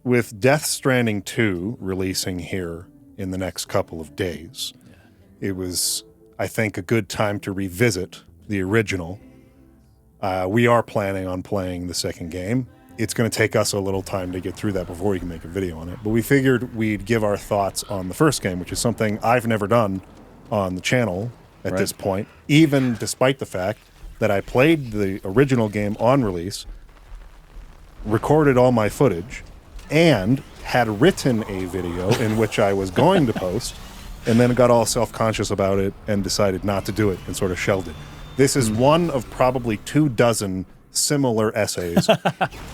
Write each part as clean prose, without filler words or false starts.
with Death Stranding 2 releasing here in the next couple of days, it was, I think, a good time to revisit the original. We are planning on playing the second game. It's going to take us a little time to get through that before we can make a video on it. But we figured we'd give our thoughts on the first game, which is something I've never done on the channel at this point, even despite the fact that I played the original game on release, recorded all my footage, and had written a video in which I was going to post, and then got all self-conscious about it and decided not to do it and sort of shelved it. This is one of probably 24 similar essays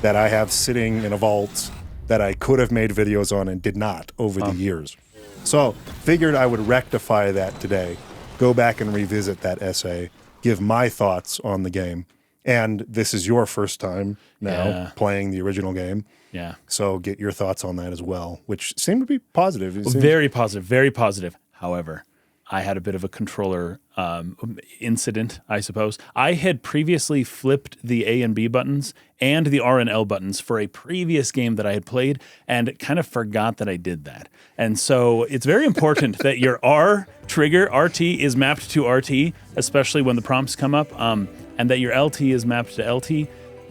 that I have sitting in a vault that I could have made videos on and did not over the years. So figured I would rectify that today, go back and revisit that essay, give my thoughts on the game. And this is your first time now playing the original game. Yeah. So get your thoughts on that as well, which seem to be positive. Very positive, very positive. However, I had a bit of a controller incident, I suppose. I had previously flipped the A and B buttons and the R and L buttons for a previous game that I had played and kind of forgot that I did that. And so it's very important that your R trigger, RT, is mapped to RT, especially when the prompts come up, and that your LT is mapped to LT.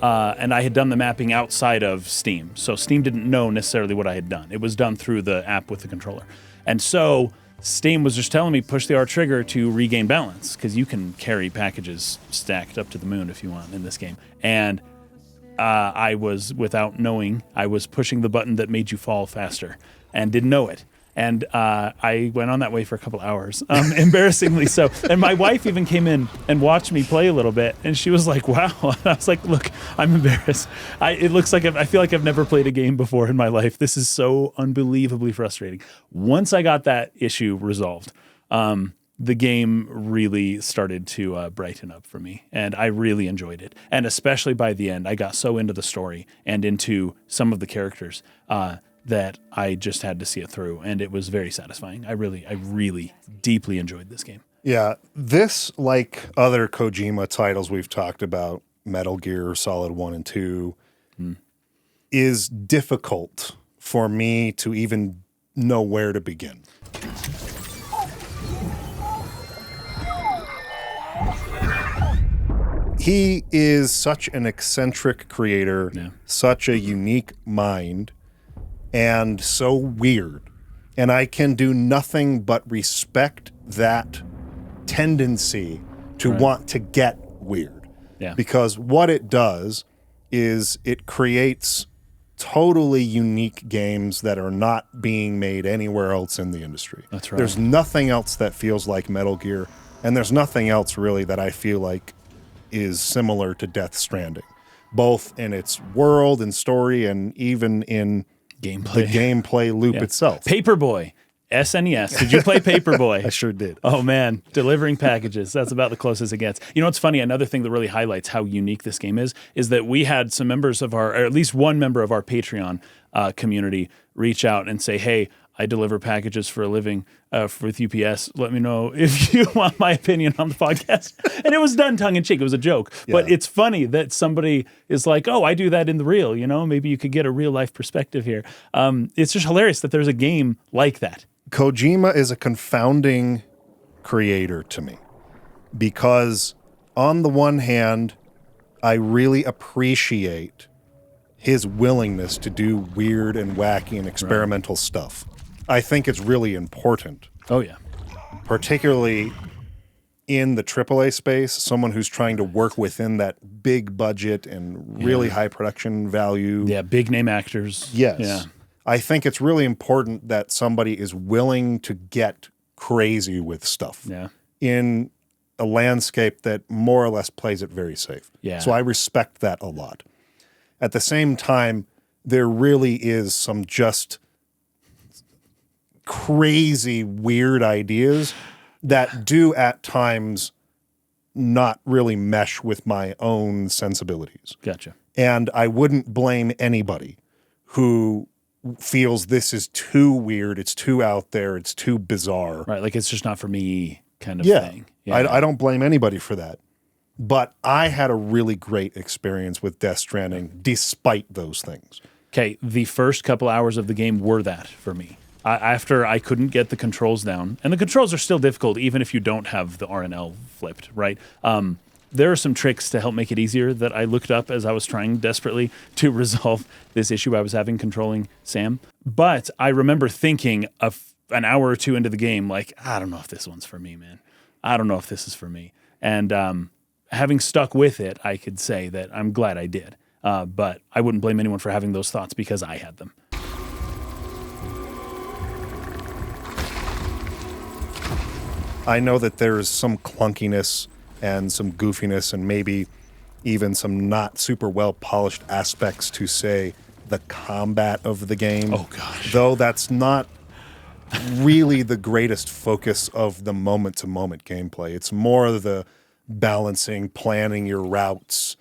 And I had done the mapping outside of Steam. So Steam didn't know necessarily what I had done. It was done through the app with the controller. And so Steam was just telling me push the R trigger to regain balance, because you can carry packages stacked up to the moon if you want in this game. And I was, without knowing, I was pushing the button that made you fall faster and didn't know it. And I went on that way for a couple hours, embarrassingly so. And my wife even came in and watched me play a little bit, and she was like, wow. And I was like, look, I'm embarrassed. It looks like I feel like I've never played a game before in my life. This is so unbelievably frustrating. Once I got that issue resolved, the game really started to brighten up for me, and I really enjoyed it. And especially by the end, I got so into the story and into some of the characters that I just had to see it through, and it was very satisfying. I really deeply enjoyed this game. Yeah, this, like other Kojima titles we've talked about, Metal Gear Solid 1 and 2, is difficult for me to even know where to begin. He is such an eccentric creator, such a unique mind, and so weird. And I can do nothing but respect that tendency to want to get weird. Yeah. Because what it does is it creates totally unique games that are not being made anywhere else in the industry. That's right. There's nothing else that feels like Metal Gear, and there's nothing else really that I feel like is similar to Death Stranding, both in its world and story and even in the gameplay loop itself. Paperboy, SNES. Did you play Paperboy? I sure did. Oh, man. Delivering packages. That's about the closest it gets. You know what's funny? Another thing that really highlights how unique this game is that we had some members of or at least one member of our Patreon community reach out and say, hey, I deliver packages for a living with UPS. Let me know if you want my opinion on the podcast. And it was done tongue-in-cheek. It was a joke. Yeah. But it's funny that somebody is like, oh, I do that in the real. You know, maybe you could get a real-life perspective here. It's just hilarious that there's a game like that. Kojima is a confounding creator to me because, on the one hand, I really appreciate his willingness to do weird and wacky and experimental stuff. I think it's really important. Oh, yeah. Particularly in the AAA space, someone who's trying to work within that big budget and really high production value. Yeah, big name actors. Yes. Yeah. I think it's really important that somebody is willing to get crazy with stuff in a landscape that more or less plays it very safe. Yeah. So I respect that a lot. At the same time, there really is some just crazy, weird ideas that do at times not really mesh with my own sensibilities. Gotcha. And I wouldn't blame anybody who feels this is too weird, it's too out there, it's too bizarre. Right, like it's just not for me kind of thing. Yeah, I don't blame anybody for that. But I had a really great experience with Death Stranding despite those things. Okay, the first couple hours of the game were that for me. After I couldn't get the controls down, and the controls are still difficult even if you don't have the RNL flipped, right? There are some tricks to help make it easier that I looked up as I was trying desperately to resolve this issue I was having controlling Sam. But I remember thinking an hour or two into the game, like, I don't know if this one's for me, man. I don't know if this is for me. And having stuck with it, I could say that I'm glad I did. But I wouldn't blame anyone for having those thoughts because I had them. I know that there's some clunkiness and some goofiness and maybe even some not super well polished aspects to, say, the combat of the game. Oh, gosh. Though that's not really the greatest focus of the moment-to-moment gameplay. It's more the balancing, planning your routes,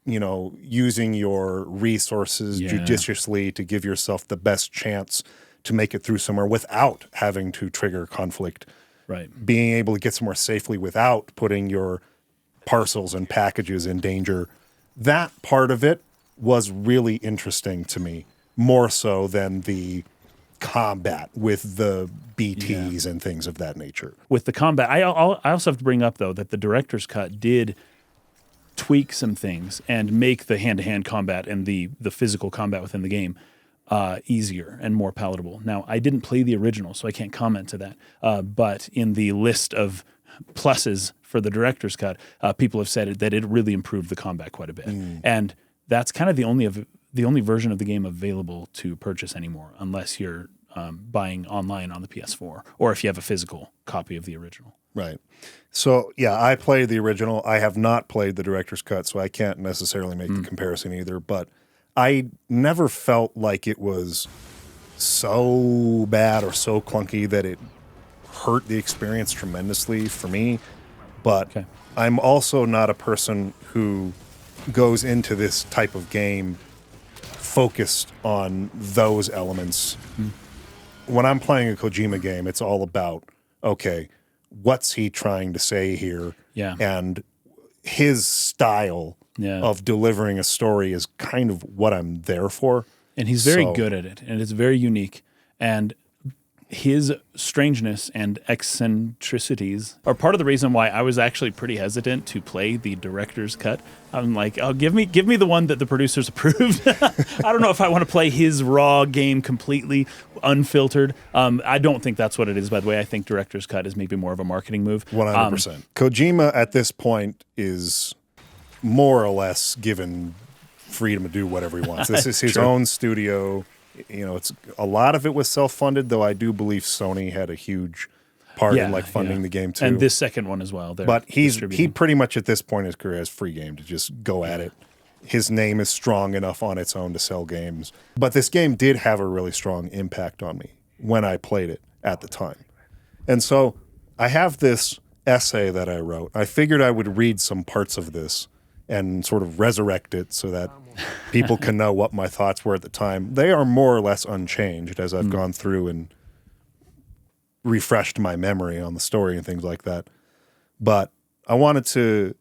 using your resources judiciously to give yourself the best chance to make it through somewhere without having to trigger conflict. Right. Being able to get somewhere safely without putting your parcels and packages in danger. That part of it was really interesting to me, more so than the combat with the BTs and things of that nature. With the combat, I also have to bring up, though, that the director's cut did tweak some things and make the hand-to-hand combat and the physical combat within the game easier and more palatable. Now, I didn't play the original, so I can't comment to that. But in the list of pluses for the director's cut, people have said that it really improved the combat quite a bit. And that's kind of the only version of the game available to purchase anymore, unless you're buying online on the PS4 or if you have a physical copy of the original. Right. So, yeah, I played the original. I have not played the director's cut, so I can't necessarily make the comparison either. But I never felt like it was so bad or so clunky that it hurt the experience tremendously for me. But I'm also not a person who goes into this type of game focused on those elements. When I'm playing a Kojima game, it's all about, okay, what's he trying to say here? Yeah. And his style of delivering a story is kind of what I'm there for. And he's very good at it, and it's very unique. And his strangeness and eccentricities are part of the reason why I was actually pretty hesitant to play the director's cut. I'm like, oh, give me the one that the producers approved. I don't know if I want to play his raw game completely unfiltered. I don't think that's what it is, by the way. I think director's cut is maybe more of a marketing move. 100%. Kojima at this point is more or less given freedom to do whatever he wants. This is his own studio. It's a lot of it was self-funded, though I do believe Sony had a huge part in funding the game too. And this second one as well. But he pretty much at this point in his career has free game to just go at it. His name is strong enough on its own to sell games. But this game did have a really strong impact on me when I played it at the time. And so I have this essay that I wrote. I figured I would read some parts of this and sort of resurrect it so that people can know what my thoughts were at the time. They are more or less unchanged as I've gone through and refreshed my memory on the story and things like that. But I wanted to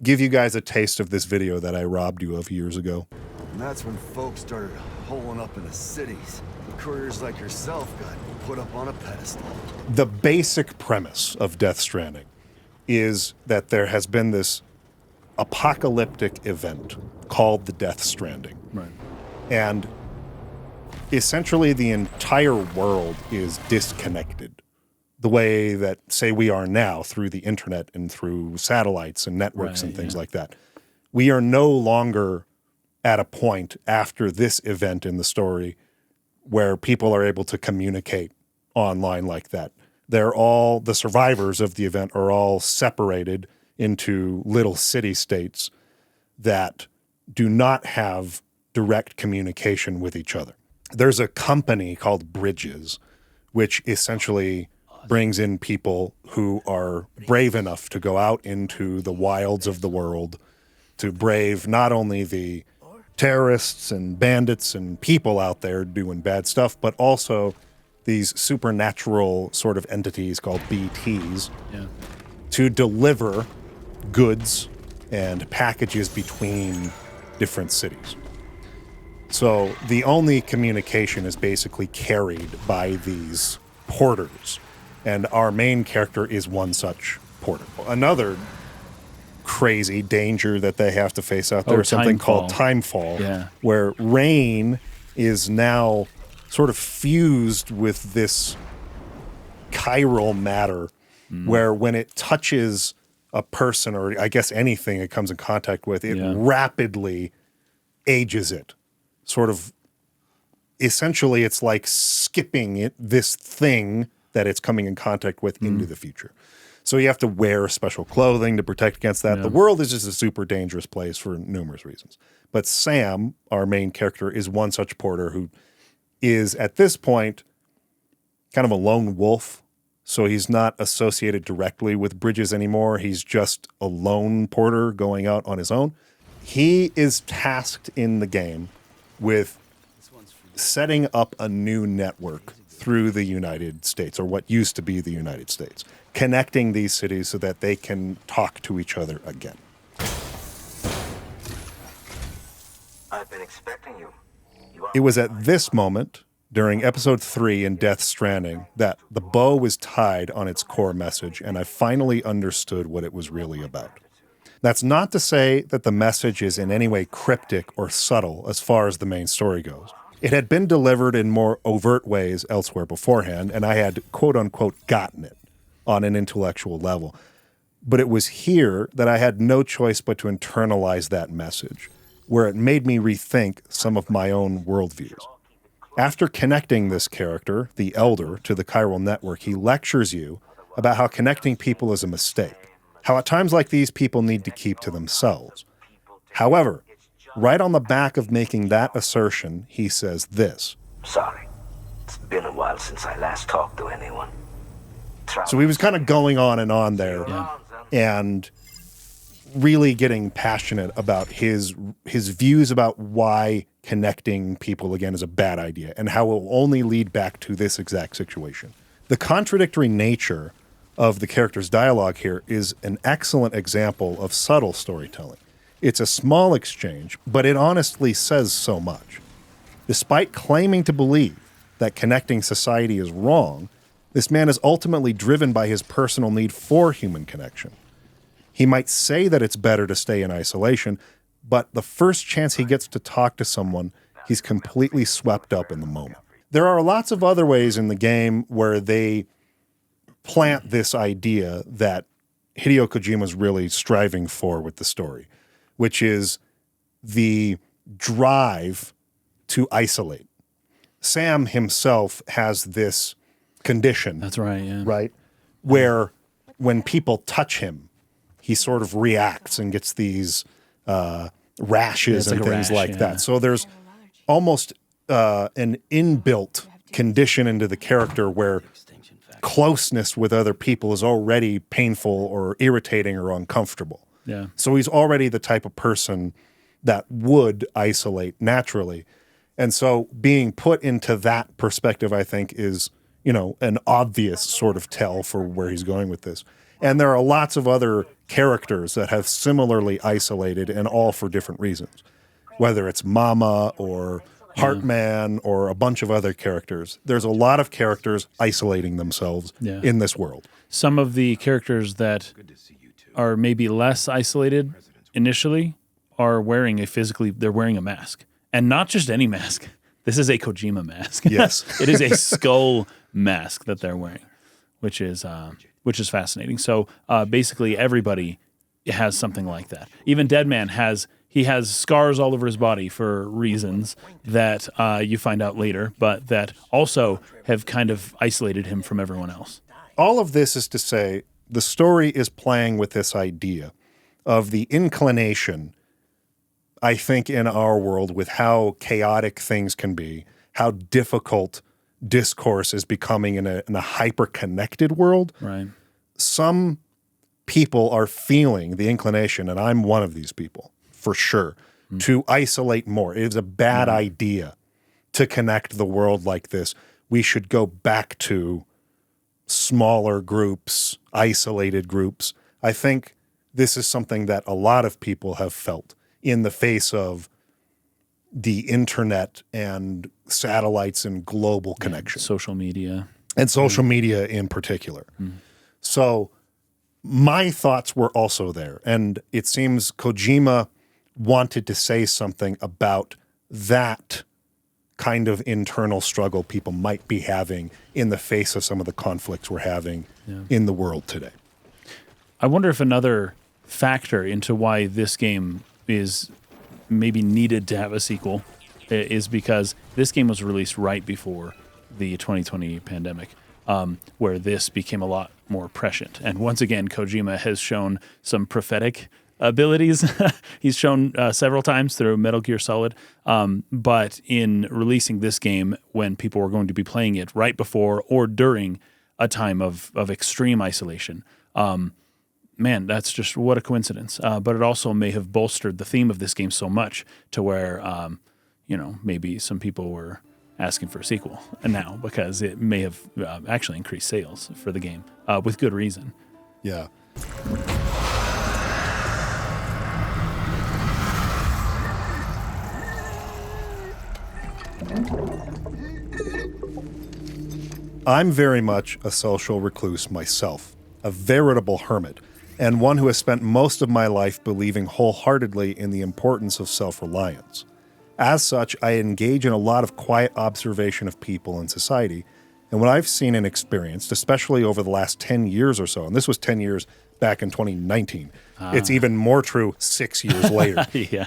give you guys a taste of this video that I robbed you of years ago. And that's when folks started holing up in the cities. And couriers like yourself got put up on a pedestal. The basic premise of Death Stranding is that there has been this apocalyptic event called the Death Stranding. Right. And essentially the entire world is disconnected the way that, say, we are now through the internet and through satellites and networks and things like that. We are no longer at a point after this event in the story where people are able to communicate online like that. The survivors of the event are all separated into little city-states that do not have direct communication with each other. There's a company called Bridges, which essentially brings in people who are brave enough to go out into the wilds of the world to brave not only the terrorists and bandits and people out there doing bad stuff, but also these supernatural sort of entities called BTs to deliver goods and packages between different cities. So the only communication is basically carried by these porters. And our main character is one such porter. Another crazy danger that they have to face out there is something called timefall, where rain is now sort of fused with this chiral matter, where when it touches a person, or I guess anything it comes in contact with, it rapidly ages it. Sort of, essentially, it's like skipping this thing that it's coming in contact with into the future. So you have to wear special clothing to protect against that. The world is just a super dangerous place for numerous reasons. But Sam, our main character, is one such porter who is, at this point, kind of a lone wolf. So he's not associated directly with bridges anymore. He's just a lone porter going out on his own. He is tasked in the game with setting up a new network through the United States, or what used to be the United States, connecting these cities so that they can talk to each other again. I've been expecting you. It was at this moment, during episode 3 in Death Stranding, that the bow was tied on its core message, and I finally understood what it was really about. That's not to say that the message is in any way cryptic or subtle as far as the main story goes. It had been delivered in more overt ways elsewhere beforehand, and I had quote-unquote gotten it on an intellectual level. But it was here that I had no choice but to internalize that message, where it made me rethink some of my own worldviews. After connecting this character, the Elder, to the chiral network, he lectures you about how connecting people is a mistake, how at times like these people need to keep to themselves. However, right on the back of making that assertion, he says this. Sorry. It's been a while since I last talked to anyone. So he was kind of going on and on there and really getting passionate about his views about why connecting people again is a bad idea and how it will only lead back to this exact situation. The contradictory nature of the character's dialogue here is an excellent example of subtle storytelling. It's a small exchange, but it honestly says so much. Despite claiming to believe that connecting society is wrong, this man is ultimately driven by his personal need for human connection. He might say that it's better to stay in isolation, but the first chance he gets to talk to someone, he's completely swept up in the moment. There are lots of other ways in the game where they plant this idea that Hideo Kojima's really striving for with the story, which is the drive to isolate. Sam himself has this condition. That's right, yeah. Right? Where when people touch him, he sort of reacts and gets these rashes and things like that. So there's almost an inbuilt condition into the character where closeness with other people is already painful or irritating or uncomfortable. Yeah. So he's already the type of person that would isolate naturally. And so being put into that perspective, I think, is, an obvious sort of tell for where he's going with this. And there are lots of other characters that have similarly isolated, and all for different reasons, whether it's Mama or Heartman or a bunch of other characters. There's a lot of characters isolating themselves in this world. Some of the characters that are maybe less isolated initially are wearing they're wearing a mask. And not just any mask. This is a Kojima mask. Yes. It is a skull mask that they're wearing, which is fascinating. So basically everybody has something like that. Even Deadman has scars all over his body for reasons that you find out later, but that also have kind of isolated him from everyone else. All of this is to say the story is playing with this idea of the inclination, I think, in our world with how chaotic things can be, how difficult discourse is becoming in a hyper-connected world. Right. Some people are feeling the inclination, and I'm one of these people, for sure, to isolate more. It is a bad idea to connect the world like this. We should go back to smaller groups, isolated groups. I think this is something that a lot of people have felt in the face of the internet and satellites and global connection. Social media. And social media in particular. So my thoughts were also there. And it seems Kojima wanted to say something about that kind of internal struggle people might be having in the face of some of the conflicts we're having in the world today. I wonder if another factor into why this game is maybe needed to have a sequel is because this game was released right before the 2020 pandemic, where this became a lot more prescient. And once again, Kojima has shown some prophetic abilities. He's shown several times through Metal Gear Solid. But in releasing this game when people were going to be playing it right before or during a time of extreme isolation, man, that's just what a coincidence. But it also may have bolstered the theme of this game so much to where, maybe some people were asking for a sequel now because it may have actually increased sales for the game with good reason. Yeah. I'm very much a social recluse myself, a veritable hermit, and one who has spent most of my life believing wholeheartedly in the importance of self-reliance. As such, I engage in a lot of quiet observation of people and society, and what I've seen and experienced, especially over the last 10 years or so, and this was 10 years back in 2019, it's even more true 6 years later, Yeah.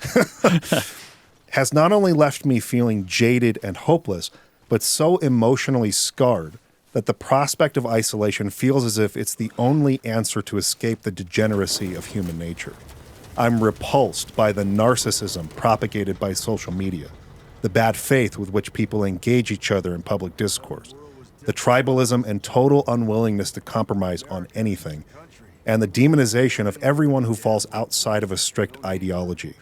has not only left me feeling jaded and hopeless, but so emotionally scarred that the prospect of isolation feels as if it's the only answer to escape the degeneracy of human nature. I'm repulsed by the narcissism propagated by social media, the bad faith with which people engage each other in public discourse, the tribalism and total unwillingness to compromise on anything, and the demonization of everyone who falls outside of a strict ideology.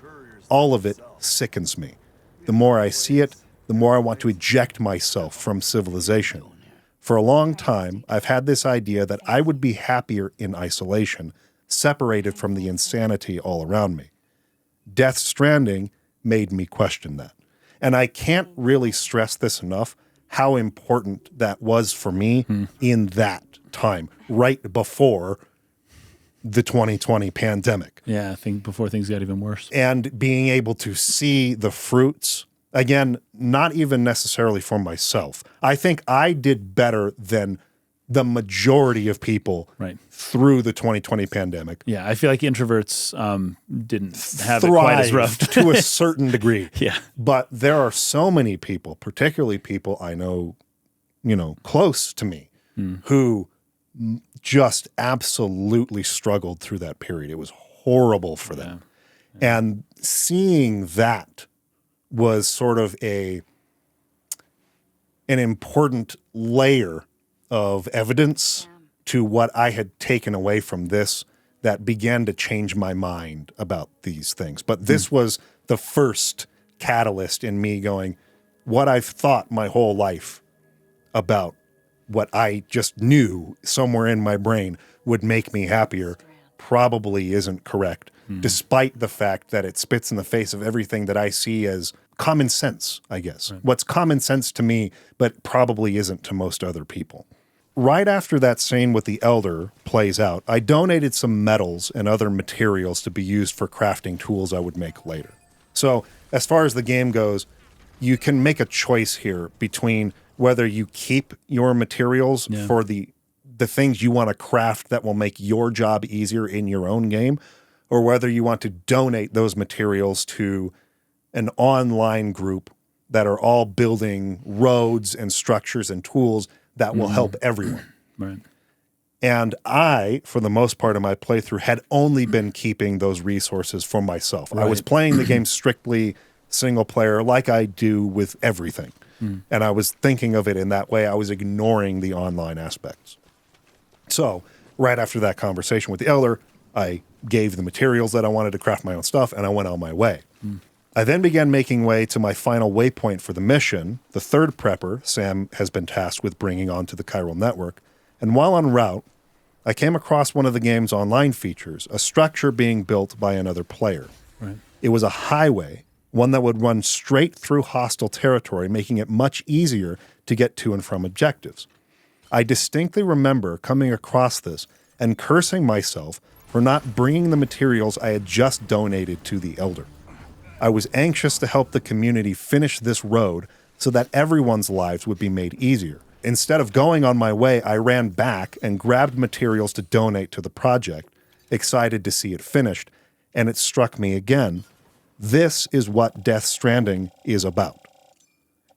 All of it sickens me. The more I see it, the more I want to eject myself from civilization. For a long time, I've had this idea that I would be happier in isolation, separated from the insanity all around me. Death Stranding made me question that. And I can't really stress this enough, how important that was for me in that time, right before the 2020 pandemic. Yeah, I think before things got even worse. And being able to see the fruits, again, not even necessarily for myself. I think I did better than the majority of people through the 2020 pandemic. Yeah, I feel like introverts didn't have it quite as rough. To a certain degree. Yeah. But there are so many people, particularly people I know, close to me, who just absolutely struggled through that period. It was horrible for them. Yeah. And seeing that was sort of an important layer of evidence to what I had taken away from this that began to change my mind about these things. But this was the first catalyst in me going, what I've thought my whole life about what I just knew somewhere in my brain would make me happier probably isn't correct, despite the fact that it spits in the face of everything that I see as common sense, I guess. Right. What's common sense to me, but probably isn't to most other people. Right after that scene with the Elder plays out, I donated some metals and other materials to be used for crafting tools I would make later. So as far as the game goes, you can make a choice here between whether you keep your materials for the things you want to craft that will make your job easier in your own game, or whether you want to donate those materials to an online group that are all building roads and structures and tools that will help everyone. Right. And I, for the most part of my playthrough, had only been keeping those resources for myself. Right. I was playing the game strictly single player like I do with everything. And I was thinking of it in that way. I was ignoring the online aspects. So right after that conversation with the Elder, I gave the materials that I wanted to craft my own stuff, and I went on my way. I then began making way to my final waypoint for the mission, the third prepper Sam has been tasked with bringing onto the chiral network. And while en route, I came across one of the game's online features, a structure being built by another player. Right. It was a highway one that would run straight through hostile territory, making it much easier to get to and from objectives. I distinctly remember coming across this and cursing myself for not bringing the materials I had just donated to the Elder. I was anxious to help the community finish this road so that everyone's lives would be made easier. Instead of going on my way, I ran back and grabbed materials to donate to the project, excited to see it finished, and it struck me again. This is what Death Stranding is about.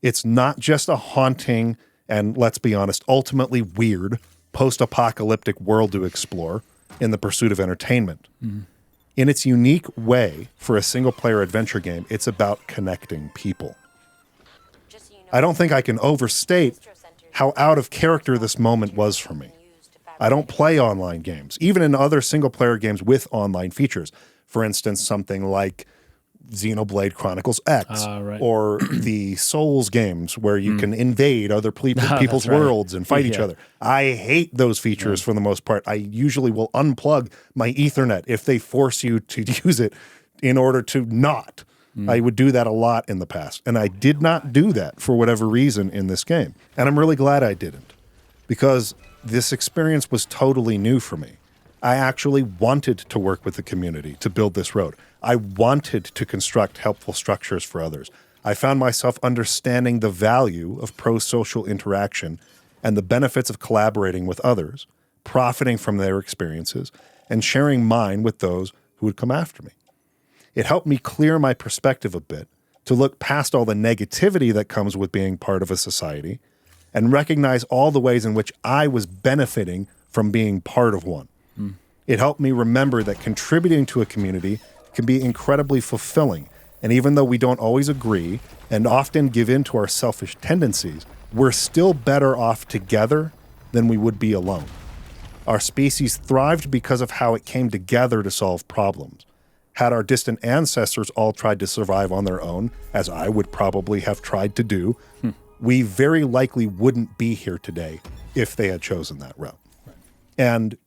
It's not just a haunting and, let's be honest, ultimately weird post-apocalyptic world to explore in the pursuit of entertainment. Mm-hmm. In its unique way for a single-player adventure game, it's about connecting people. I don't think I can overstate how out of character this moment was for me. I don't play online games, even in other single-player games with online features. For instance, something like Xenoblade Chronicles X, or the Souls games where you can invade other people's worlds and fight each other. I hate those features for the most part. I usually will unplug my Ethernet if they force you to use it in order to not. I would do that a lot in the past, and I did not do that for whatever reason in this game. And I'm really glad I didn't, because this experience was totally new for me. I actually wanted to work with the community to build this road. I wanted to construct helpful structures for others. I found myself understanding the value of pro-social interaction and the benefits of collaborating with others, profiting from their experiences, and sharing mine with those who would come after me. It helped me clear my perspective a bit, to look past all the negativity that comes with being part of a society and recognize all the ways in which I was benefiting from being part of one. It helped me remember that contributing to a community can be incredibly fulfilling. And even though we don't always agree and often give in to our selfish tendencies, we're still better off together than we would be alone. Our species thrived because of how it came together to solve problems. Had our distant ancestors all tried to survive on their own, as I would probably have tried to do, we very likely wouldn't be here today if they had chosen that route. And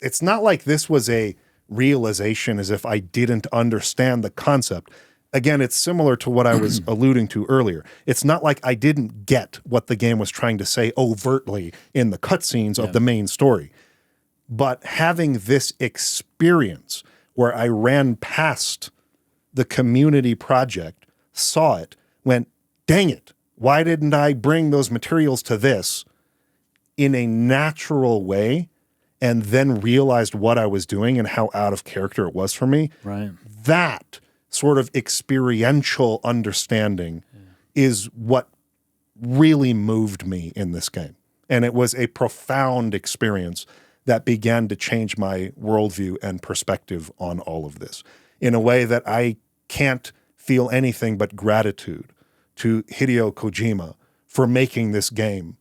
it's not like this was a realization as if I didn't understand the concept. Again, it's similar to what I was alluding to earlier. It's not like I didn't get what the game was trying to say overtly in the cutscenes of the main story. But having this experience where I ran past the community project, saw it, went, dang it, why didn't I bring those materials to this in a natural way, and then realized what I was doing and how out of character it was for me. Right. That sort of experiential understanding is what really moved me in this game. And it was a profound experience that began to change my worldview and perspective on all of this in a way that I can't feel anything but gratitude to Hideo Kojima for making this game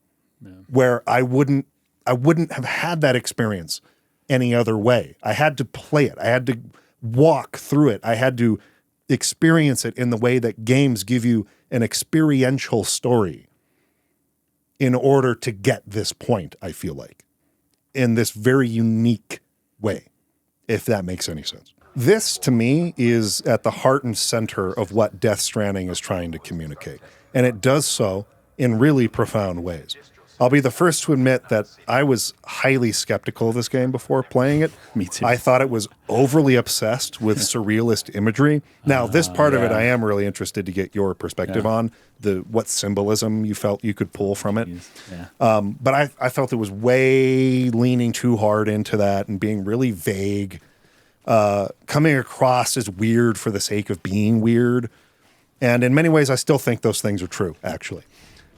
where I wouldn't have had that experience any other way. I had to play it. I had to walk through it. I had to experience it in the way that games give you an experiential story in order to get this point, I feel like, in this very unique way, if that makes any sense. This, to me, is at the heart and center of what Death Stranding is trying to communicate, and it does so in really profound ways. I'll be the first to admit that I was highly skeptical of this game before playing it. Me too. I thought it was overly obsessed with surrealist imagery. Now, this part of it, I am really interested to get your perspective on, what symbolism you felt you could pull from it. But I felt it was way leaning too hard into that and being really vague, coming across as weird for the sake of being weird. And in many ways, I still think those things are true, actually.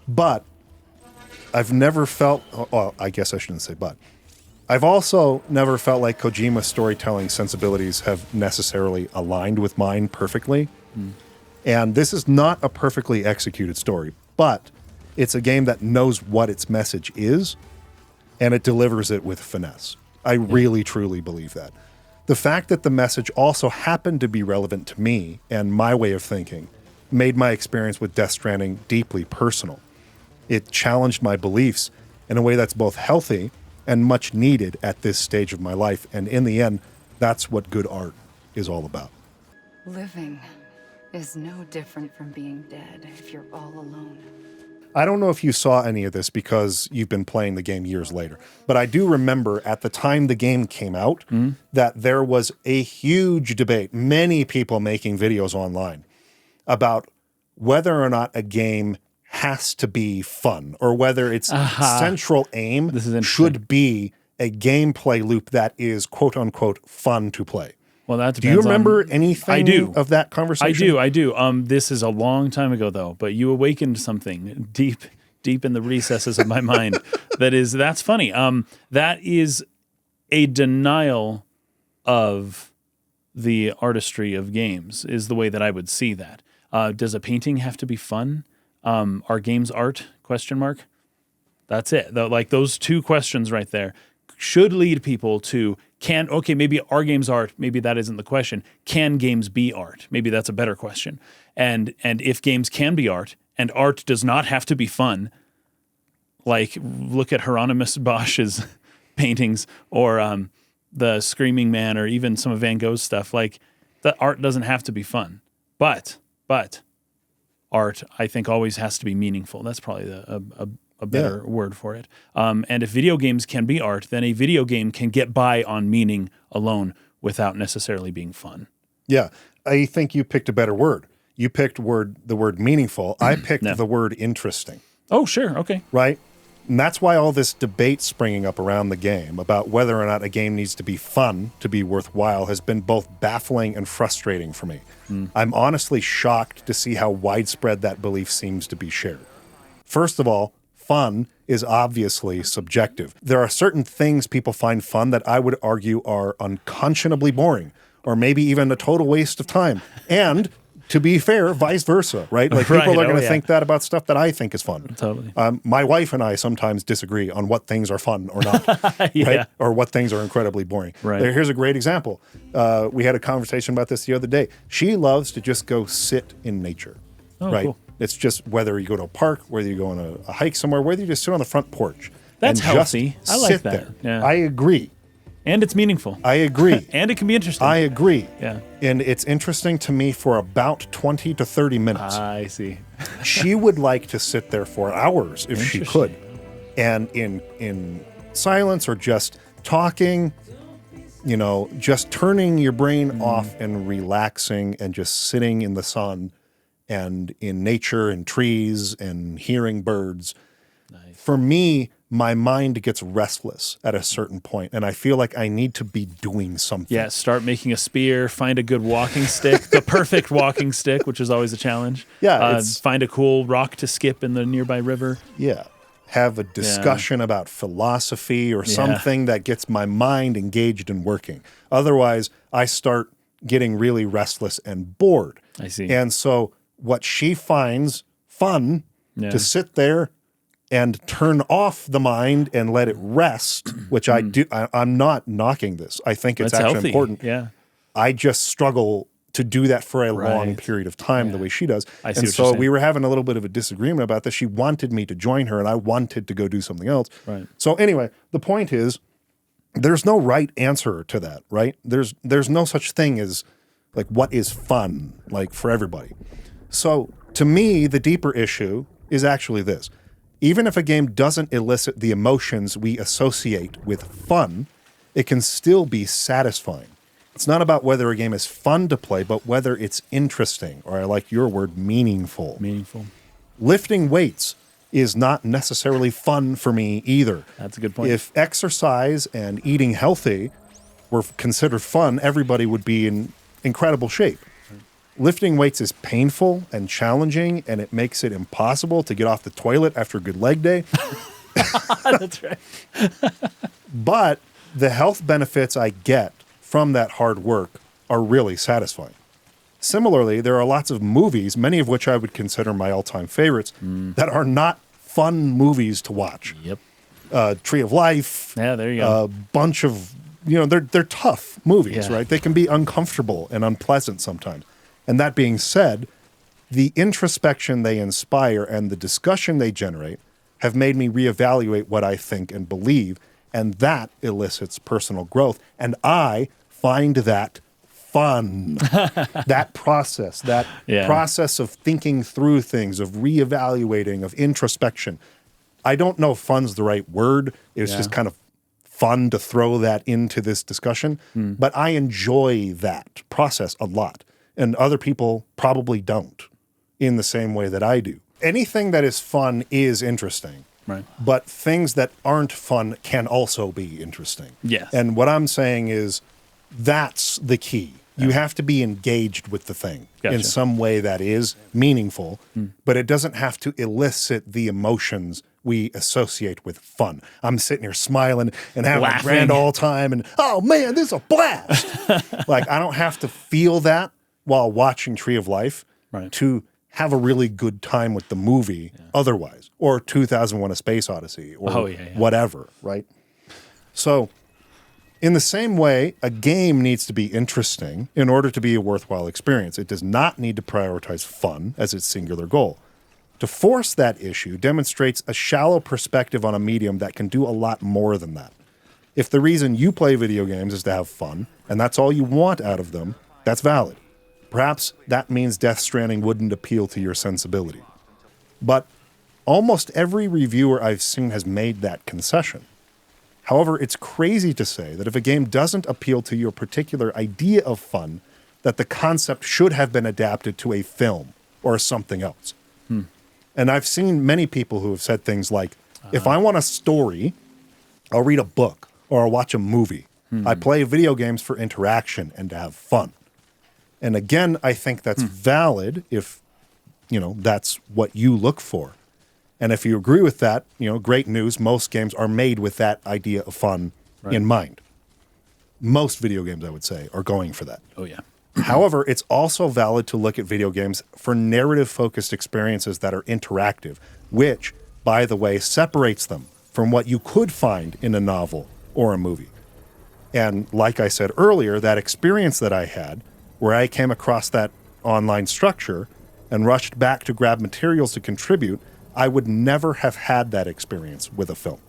But I've never felt, well, I guess I shouldn't say but. I've also never felt like Kojima's storytelling sensibilities have necessarily aligned with mine perfectly. And this is not a perfectly executed story, but it's a game that knows what its message is, and it delivers it with finesse. I really, truly believe that. The fact that the message also happened to be relevant to me and my way of thinking made my experience with Death Stranding deeply personal. It challenged my beliefs in a way that's both healthy and much needed at this stage of my life. And in the end, that's what good art is all about. Living is no different from being dead if you're all alone. I don't know if you saw any of this because you've been playing the game years later, but I do remember at the time the game came out that there was a huge debate, many people making videos online about whether or not a game has to be fun or whether its central aim should be a gameplay loop that is quote unquote fun to play. Well, that Do you depends remember on, anything of that conversation? I do. This is a long time ago, though, but you awakened something deep in the recesses of my mind. That's funny. That is a denial of the artistry of games, is the way that I would see that. Does a painting have to be fun? Are games art? ? That's it. Like those two questions right there should lead people to maybe are games art? Maybe that isn't the question. Can games be art? Maybe that's a better question. And if games can be art and art does not have to be fun, like look at Hieronymus Bosch's paintings or the Screaming Man or even some of Van Gogh's stuff, like the art doesn't have to be fun. But art, I think, always has to be meaningful. That's probably a better word for it. And if video games can be art, then a video game can get by on meaning alone without necessarily being fun. Yeah, I think you picked a better word. You picked the word meaningful. I picked the word interesting. Oh, sure. Okay. Right? And that's why all this debate springing up around the game about whether or not a game needs to be fun to be worthwhile has been both baffling and frustrating for me. I'm honestly shocked to see how widespread that belief seems to be shared. First of all, fun is obviously subjective. There are certain things people find fun that I would argue are unconscionably boring, or maybe even a total waste of time. And to be fair, vice versa, right? Like people are going to think that about stuff that I think is fun. Totally. My wife and I sometimes disagree on what things are fun or not, right? Or what things are incredibly boring. Right. Here's a great example. We had a conversation about this the other day. She loves to just go sit in nature, right? Cool. It's just whether you go to a park, whether you go on a hike somewhere, whether you just sit on the front porch. That's and healthy. Just I like sit that. There. Yeah. I agree. And it's meaningful. I agree. And it can be interesting. I agree. Yeah. And it's interesting to me for about 20 to 30 minutes. I see. She would like to sit there for hours if she could. And in silence or just talking, just turning your brain off and relaxing and just sitting in the sun and in nature and trees and hearing birds. Nice. For me, my mind gets restless at a certain point, and I feel like I need to be doing something. Yeah, start making a spear, find a good walking stick, the perfect walking stick, which is always a challenge. Yeah. Find a cool rock to skip in the nearby river. Yeah. Have a discussion about philosophy or something that gets my mind engaged and working. Otherwise, I start getting really restless and bored. I see. And so what she finds fun to sit there and turn off the mind and let it rest, which I do. I'm not knocking this. I think it's That's actually healthy. important. Yeah. I just struggle to do that for a long period of time the way she does. I see and what so you're saying. we were having a little bit of a disagreement about this. She wanted me to join her and I wanted to go do something else. Right. So anyway, the point is there's no right answer to that, right? There's no such thing as like what is fun like for everybody. So to me, the deeper issue is actually this. Even if a game doesn't elicit the emotions we associate with fun, it can still be satisfying. It's not about whether a game is fun to play, but whether it's interesting, or I like your word, meaningful. Meaningful. Lifting weights is not necessarily fun for me either. That's a good point. If exercise and eating healthy were considered fun, everybody would be in incredible shape. Lifting weights is painful and challenging, and it makes it impossible to get off the toilet after a good leg day. That's right. But the health benefits I get from that hard work are really satisfying. Similarly, there are lots of movies, many of which I would consider my all-time favorites, that are not fun movies to watch. Yep. Tree of Life. Yeah, there you go. A bunch of, they're tough movies, Yeah. right? They can be uncomfortable and unpleasant sometimes. And that being said, the introspection they inspire and the discussion they generate have made me reevaluate what I think and believe, and that elicits personal growth. And I find that fun. That process, process of thinking through things, of reevaluating, of introspection. I don't know if fun's the right word. It's just kind of fun to throw that into this discussion. But I enjoy that process a lot. And other people probably don't in the same way that I do. Anything that is fun is interesting. Right. But things that aren't fun can also be interesting. Yes. And what I'm saying is that's the key. You have to be engaged with the thing in some way that is meaningful, but it doesn't have to elicit the emotions we associate with fun. I'm sitting here smiling and having a grand old time and, oh man, this is a blast. Like, I don't have to feel that while watching Tree of Life to have a really good time with the movie otherwise, or 2001: A Space Odyssey, or whatever, right? So in the same way, a game needs to be interesting in order to be a worthwhile experience. It does not need to prioritize fun as its singular goal. To force that issue demonstrates a shallow perspective on a medium that can do a lot more than that. If the reason you play video games is to have fun, and that's all you want out of them, that's valid. Perhaps that means Death Stranding wouldn't appeal to your sensibility. But almost every reviewer I've seen has made that concession. However, it's crazy to say that if a game doesn't appeal to your particular idea of fun, that the concept should have been adapted to a film or something else. And I've seen many people who have said things like, if I want a story, I'll read a book or I'll watch a movie. I play video games for interaction and to have fun. And again, I think that's valid if, that's what you look for. And if you agree with that, great news. Most games are made with that idea of fun in mind. Most video games, I would say, are going for that. Oh, yeah. However, it's also valid to look at video games for narrative-focused experiences that are interactive, which, by the way, separates them from what you could find in a novel or a movie. And like I said earlier, that experience that I had, where I came across that online structure and rushed back to grab materials to contribute, I would never have had that experience with a film.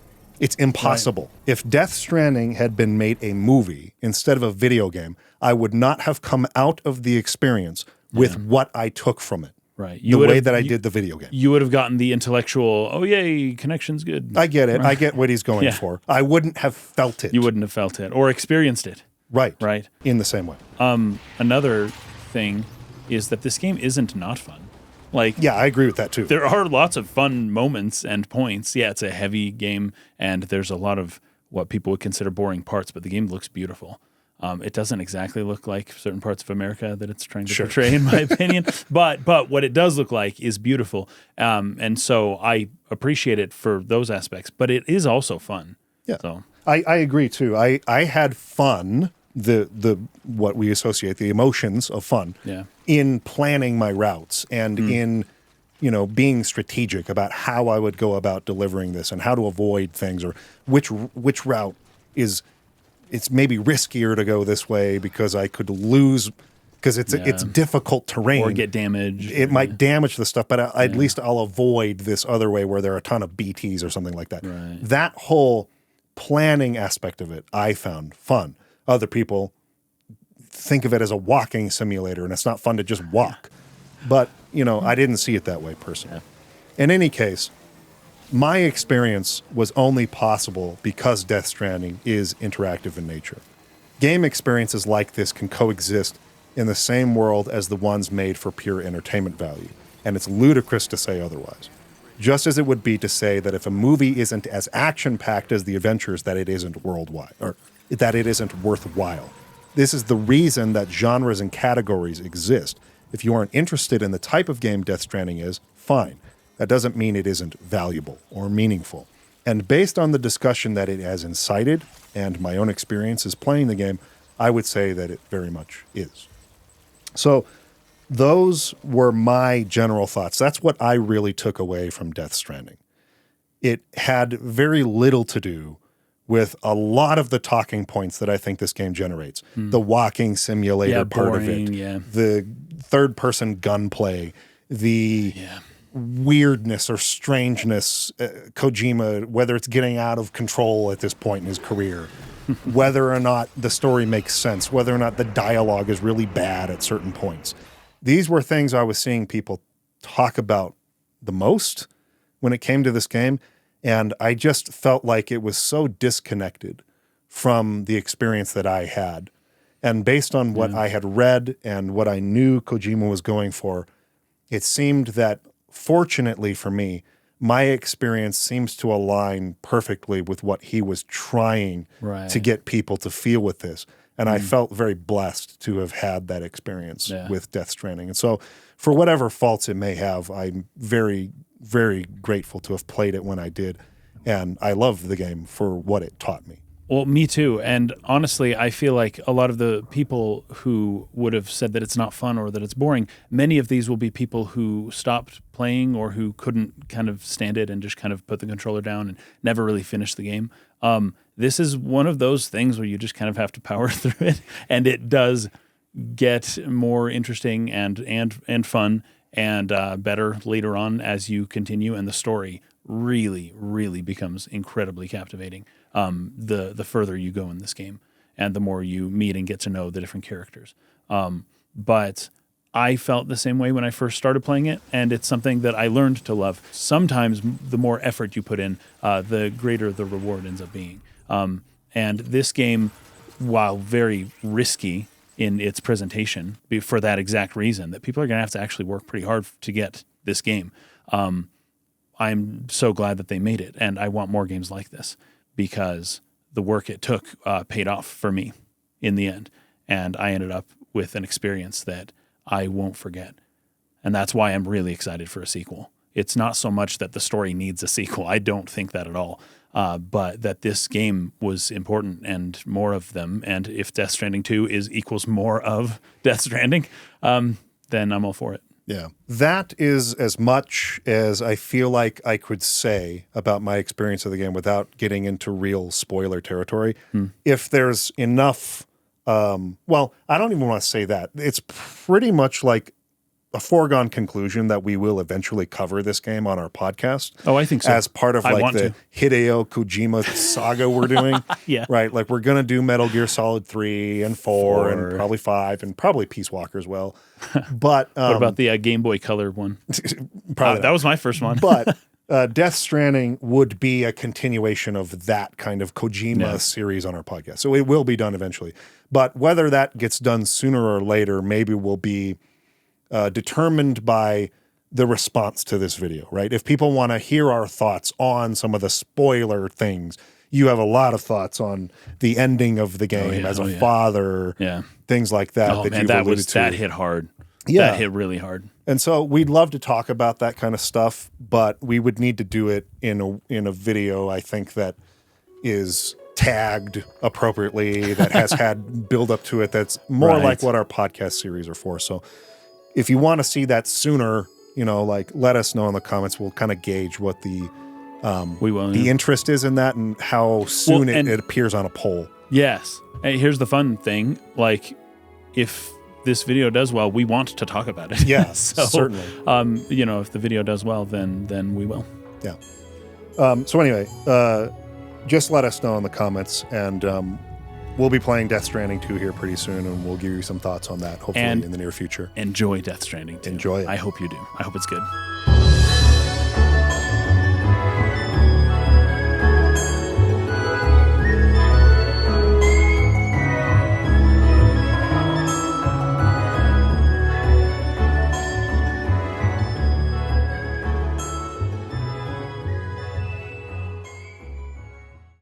It's impossible. Right. If Death Stranding had been made a movie instead of a video game, I would not have come out of the experience with what I took from it. Right. The way that I did the video game. You would have gotten the intellectual, oh, yay, connection's good. I get it. Right. I get what he's going for. I wouldn't have felt it. You wouldn't have felt it or experienced it. Right. Right. In the same way. Another thing is that this game isn't not fun. Yeah, I agree with that too. There are lots of fun moments and points. Yeah, it's a heavy game, and there's a lot of what people would consider boring parts, but the game looks beautiful. It doesn't exactly look like certain parts of America that it's trying to portray, in my opinion. But what it does look like is beautiful, and so I appreciate it for those aspects. But it is also fun. Yeah, so I agree too. I had fun. The what we associate the emotions of fun in planning my routes and in being strategic about how I would go about delivering this and how to avoid things or which route it's maybe riskier to go this way because I could lose because it's difficult terrain or get damaged. It might damage the stuff, but at least I'll avoid this other way where there are a ton of BTs or something like that. Right. That whole planning aspect of it I found fun. Other people think of it as a walking simulator, and it's not fun to just walk. But, I didn't see it that way personally. In any case, my experience was only possible because Death Stranding is interactive in nature. Game experiences like this can coexist in the same world as the ones made for pure entertainment value, and it's ludicrous to say otherwise. Just as it would be to say that if a movie isn't as action-packed as the adventures, that it isn't worldwide, or that it isn't worthwhile. This is the reason that genres and categories exist. If you aren't interested in the type of game Death Stranding is, fine. That doesn't mean it isn't valuable or meaningful. And based on the discussion that it has incited and my own experiences playing the game, I would say that it very much is. So those were my general thoughts. That's what I really took away from Death Stranding. It had very little to do with a lot of the talking points that I think this game generates. The walking simulator part of it, the third-person gunplay, the weirdness or strangeness, Kojima, whether it's getting out of control at this point in his career, whether or not the story makes sense, whether or not the dialogue is really bad at certain points. These were things I was seeing people talk about the most when it came to this game, and I just felt like it was so disconnected from the experience that I had. And based on what I had read and what I knew Kojima was going for, it seemed that, fortunately for me, my experience seems to align perfectly with what he was trying to get people to feel with this. And I felt very blessed to have had that experience with Death Stranding. And so for whatever faults it may have, I'm very, very grateful to have played it when I did. And I love the game for what it taught me. Well, me too. And honestly, I feel like a lot of the people who would have said that it's not fun or that it's boring, many of these will be people who stopped playing or who couldn't kind of stand it and just kind of put the controller down and never really finished the game. This is one of those things where you just kind of have to power through it, and it does get more interesting and fun and better later on as you continue, and the story really, really becomes incredibly captivating the further you go in this game and the more you meet and get to know the different characters. But I felt the same way when I first started playing it, and it's something that I learned to love. Sometimes the more effort you put in, the greater the reward ends up being. And this game, while very risky in its presentation, for that exact reason, that people are going to have to actually work pretty hard to get this game, I'm so glad that they made it, and I want more games like this because the work it took paid off for me in the end, and I ended up with an experience that I won't forget. And that's why I'm really excited for a sequel. It's not so much that the story needs a sequel. I don't think that at all. But that this game was important and more of them. And if Death Stranding 2 equals more of Death Stranding, then I'm all for it. Yeah. That is as much as I feel like I could say about my experience of the game without getting into real spoiler territory. If there's enough, well, I don't even want to say that. It's pretty much like a foregone conclusion that we will eventually cover this game on our podcast. Oh, I think so. As part of like the Hideo Kojima saga we're doing. Yeah. Right. Like we're going to do Metal Gear Solid 3 and 4 and probably 5 and probably Peace Walker as well. But what about the Game Boy Color one? Probably that was my first one. But Death Stranding would be a continuation of that kind of Kojima series on our podcast. So it will be done eventually. But whether that gets done sooner or later, maybe will be determined by the response to this video, right? If people want to hear our thoughts on some of the spoiler things, you have a lot of thoughts on the ending of the game as a father, things like that. Oh, man, that hit hard. Yeah. That hit really hard. And so we'd love to talk about that kind of stuff, but we would need to do it in a video, I think, that is tagged appropriately, that has had build up to it, that's more like what our podcast series are for. So if you want to see that sooner, like let us know in the comments. We'll kind of gauge what the interest is in that and how soon it appears on a poll. Yes. Hey, here's the fun thing. Like, if this video does well, we want to talk about it. Yeah, so, certainly. If the video does well, then we will. Yeah. So anyway, just let us know in the comments, and we'll be playing Death Stranding 2 here pretty soon, and we'll give you some thoughts on that, hopefully, in the near future. Enjoy Death Stranding 2. Enjoy it. I hope you do. I hope it's good.